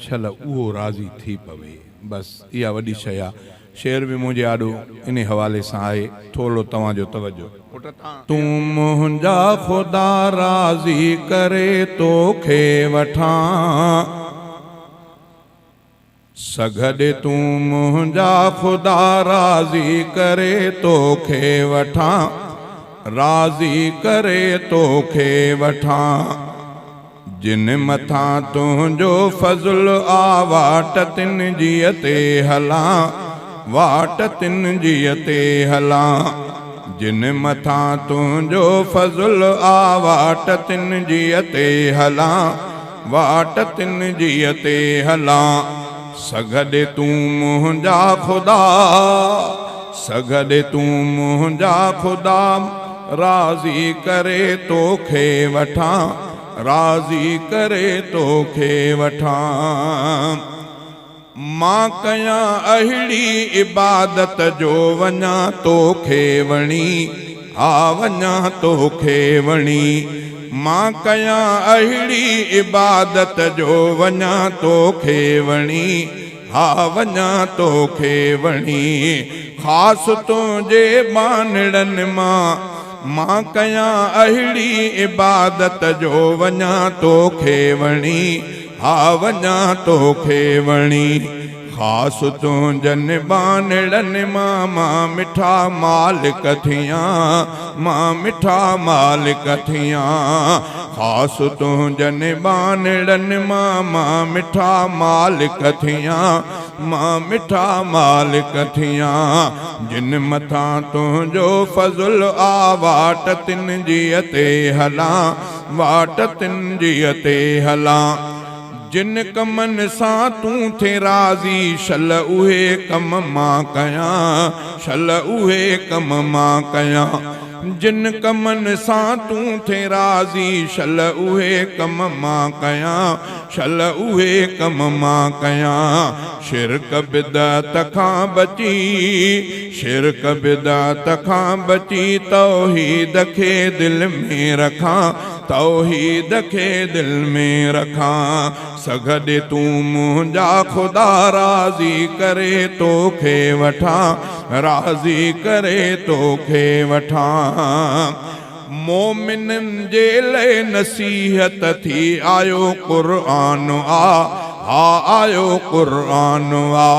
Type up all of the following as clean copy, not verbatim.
छल उहो राज़ी थी पवे। बस इहा वॾी शइ आहे। शेर भी मुझे आडो इन हवाले से आए, थोड़ो तवाजो तवज्जो। तू मुंहिंजा खुदा राज़ी करे तोखे वठा, सगदे तू मुंहिंजा खुदा राज़ी करे तोखे वठा, राज़ी करे तोखे वठा। जिन मथा तुंहिंजो फज़ल आ वाट तिन जीअ ते हला, वाट तिन जीअ ते हला। जिन मथा तुंहिंजो फज़ल आ वाट तिन जीअ ते हला, वाट तिन जीअ ते हला। सगदे तू मुंहिंजा खुदा, सगदे तू मुंहिंजा खुदा राज़ी करे तोखे वठा, राज़ी करे तोखे वठा। मां कयां अहिड़ी इबादत जो वञा तोखे वणी, आ वञा तोखे वणी। मां कयां अहिड़ी इबादत जो वञा तोखे वणी, हा वञा तोखे वणी। ख़ासि तुंहिंजे बानड़नि मां कयां अहिड़ी इबादत जो वञा तोखे वणी, हा वञा तोखे वणी। ख़ासि तुंहिंजनि बानड़नि मां मिठा मालिक थियां, मां मिठा मालिक थियां। ख़ासि तुंहिंजनि बानड़नि मां मिठा मालिक थियां, मां मिठा मालिक थियां। जिन मथां तुंहिंजो फज़ल आ वाट तिन जीअ ते हला, वाट तिन जीअ ते हला। जिन कमनि सां तूं थे राज़ी शल उहे कम मां कयां, शल उहे कम मां कयां। जिन कमनि सां तूं थे राज़ी शल उहे कम मां कयां, शल उहे कम मां कयां। शिरक बिदअत खां बची, शिरक बिदअत खां बची तौहीद खे दिल में रखां, तौहीद खे दिल में रखां। सगदे तू मुंहिंजा खुदा राज़ी करे तोखे वठा, राज़ी करे तोखे वठा। मोमिननि जे लाइ नसीहत थी आयो क़ुर्आन आ, हा आयो क़ुर्आन आ।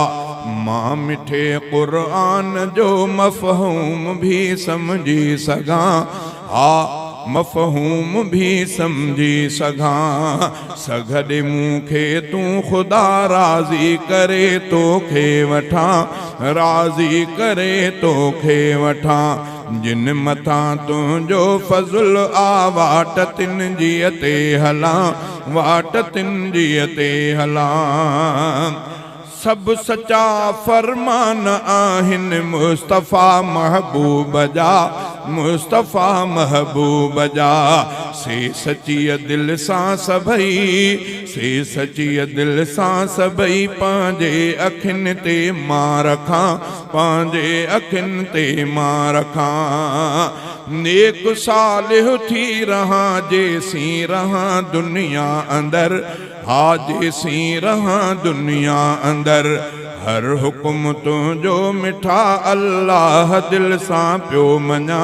मां मिठे क़ुर्आन जो मफ़हूम भी समझी सघां, हा मफ़हूम भी समझी सघां। सगदे मूंखे तूं ख़ुदा राज़ी करे तोखे वठा, राज़ी करे तोखे वठा। जिन मथां तुंहिंजो फज़ल आ वाट तिन जीअ ते हला, वाट तिन जीअ ते हला। सब सच्चा फरमान आहिनि मुस्तफ़ा महबूब जा, मुस्तफ़ा महबूब जा। से सच्चीअ दिल सां सभई, से सच्चीअ दिल सां सभई पंहिंजे अखियुनि ते मां रखां, पंहिंजे अखियुनि ते मां रखां। नेक सालिह थी रहां जेसीं रहां दुनिया अंदर, हा जेसीं रहां दुनिया अंदर। हर हुक्म तुंहिंजो मिठा अल्लाह दिल सां पियो मञा,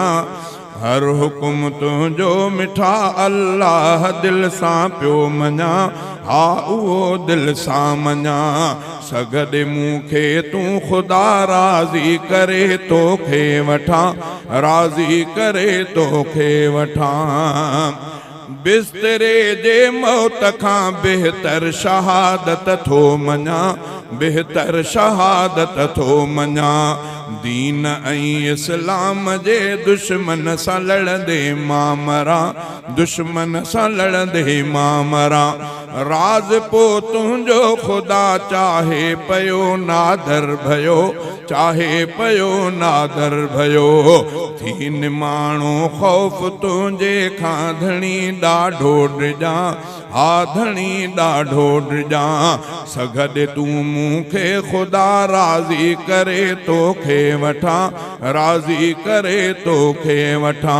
हर हुक्म तुंहिंजो मिठा अल्लाह दिल सां पियो मञा, हा उहो दिल सां मञा। सगदे मूंखे तूं ख़ुदा राज़ी करे तोखे वठा, राज़ी करे तोखे वठा। बिस्तरे जे मौत खां बेहतर शहादत थो मञा, बेहतर शहादत थो मञा। दीन ऐं इस्लाम जे दुश्मन सां लड़ंदे मां मरां, दुश्मन सां लड़ंदे मां मरां। राज़ पो तुंहिंजो ख़ुदा चाहे पयो नादर भयो, चाहे पयो नादर भयो। थी निमाणो ख़ौफ़ तुंहिंजे खां धणी ॾाढो ड्रिजां, हा धणी ॾाढो ड्रिजां। सगदे तूं मूंखे ख़ुदा राज़ी करे तोखे वठा, राज़ी करे तोखे वठा।